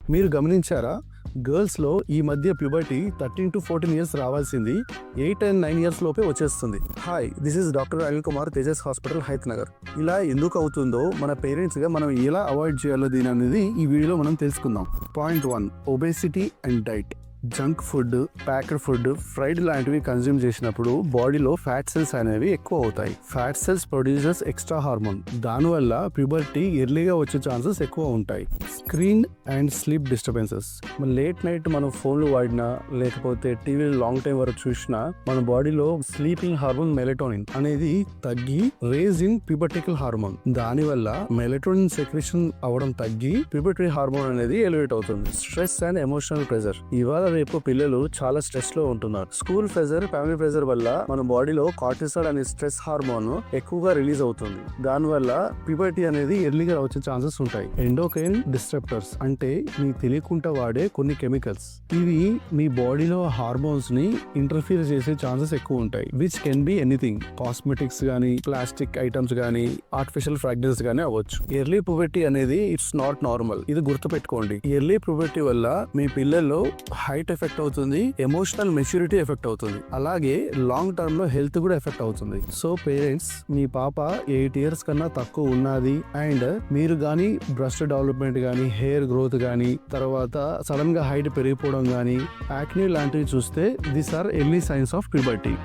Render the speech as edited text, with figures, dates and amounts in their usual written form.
మీరు గమనించారా? గర్ల్స్‌లో ఈ మధ్య ప్యూబర్టీ 13 to 14 ఇయర్స్ రావాల్సింది 8 and 9 ఇయర్స్ లోపే వచ్చేస్తుంది. Hi, this is doctor Anil Kumar, Tejas hospital, Hayath Nagar. ఇలా ఎందుకు అవుతుందో మన పేరెంట్స్‌గా మనం ఎలా అవాయిడ్ చేయాలో దీని అనేది ఈ వీడియోలో మనం తెలుసుకుందాం. Point 1, obesity and diet. Junk food, packed food, fried లాంటివి కన్జ్యూమ్ చేసినప్పుడు బాడీలో ఫ్యాట్ సెల్స్ అనేవి ఎక్కువ అవుతాయి. Fat cells producers extra hormone. దానివల్ల ప్యూబర్టీ ఎర్లీగా వచ్చే ఛాన్సెస్ ఎక్కువ ఉంటాయి. Screen and sleep disturbances. Late night మనం ఫోన్లు వాడినా లేకపోతే టీవీలో లాంగ్ టైం వరకు చూసినా మన బాడీలో స్లీపింగ్ హార్మోన్ మెలటోనిన్ అనేది తగ్గి రేజ్ ఇన్ ప్యూబర్టికల్ హార్మోన్. దానివల్ల మెలటోనిన్ సెక్రెషన్ అవడం తగ్గి ప్యూబర్టరీ హార్మోన్ అనేది ఎలివేట్ అవుతుంది. Stress and emotional pressure. ఇవాళ రేపు పిల్లలు చాలా స్ట్రెస్ లో ఉంటున్నారు. స్కూల్ ప్రెజర్, ఫ్యామిలీ ప్రెజర్ వల్ల మన బాడీలో కార్టిసాల్ అనే స్ట్రెస్ హార్మోన్ ఎక్కువగా రిలీజ్ అవుతుంది. దానివల్ల ప్యూబర్టీ అనేది ఎర్లీగా వచ్చే ఛాన్సెస్ ఉంటాయి. ఎండోక్రైన్ డిస్ట్రప్టర్స్ అంటే మీకు తెలియకుండా వాడే కొన్ని కెమికల్స్. ఇవి మీ బాడీలో హార్మోన్స్ ని ఇంటర్ఫియర్ చేసే ఛాన్సెస్ ఎక్కువ ఉంటాయి. Which can be anything. Cosmetics గానీ, ప్లాస్టిక్ ఐటమ్స్ గానీ, ఆర్టిఫిషియల్ ఫ్రాగ్రెన్స్ గానీ అవ్వచ్చు. ఎర్లీ ప్యూబర్టీ అనేది ఇట్స్ నాట్ నార్మల్. ఇది గుర్తుపెట్టుకోండి. ఎర్లీ ప్యూబర్టీ వల్ల మీ పిల్లల్లో హైట్ ఎఫెక్ట్ అవుతుంది, ఎమోషనల్ మెచ్యూరిటీ ఎఫెక్ట్ అవుతుంది, అలాగే లాంగ్ టర్మ్ లో హెల్త్ కూడా ఎఫెక్ట్ అవుతుంది. సో పేరెంట్స్, మీ పాప 8 ఇయర్స్ కన్నా తక్కువ ఉన్నది అండ్ మీరు గానీ బ్రెస్ట్ డెవలప్మెంట్ గానీ, హెయిర్ గ్రోత్ గానీ, తర్వాత సడన్ గా హైట్ పెరిగిపోవడం గానీ, యాక్నే లాంటివి చూస్తే these are early signs of puberty.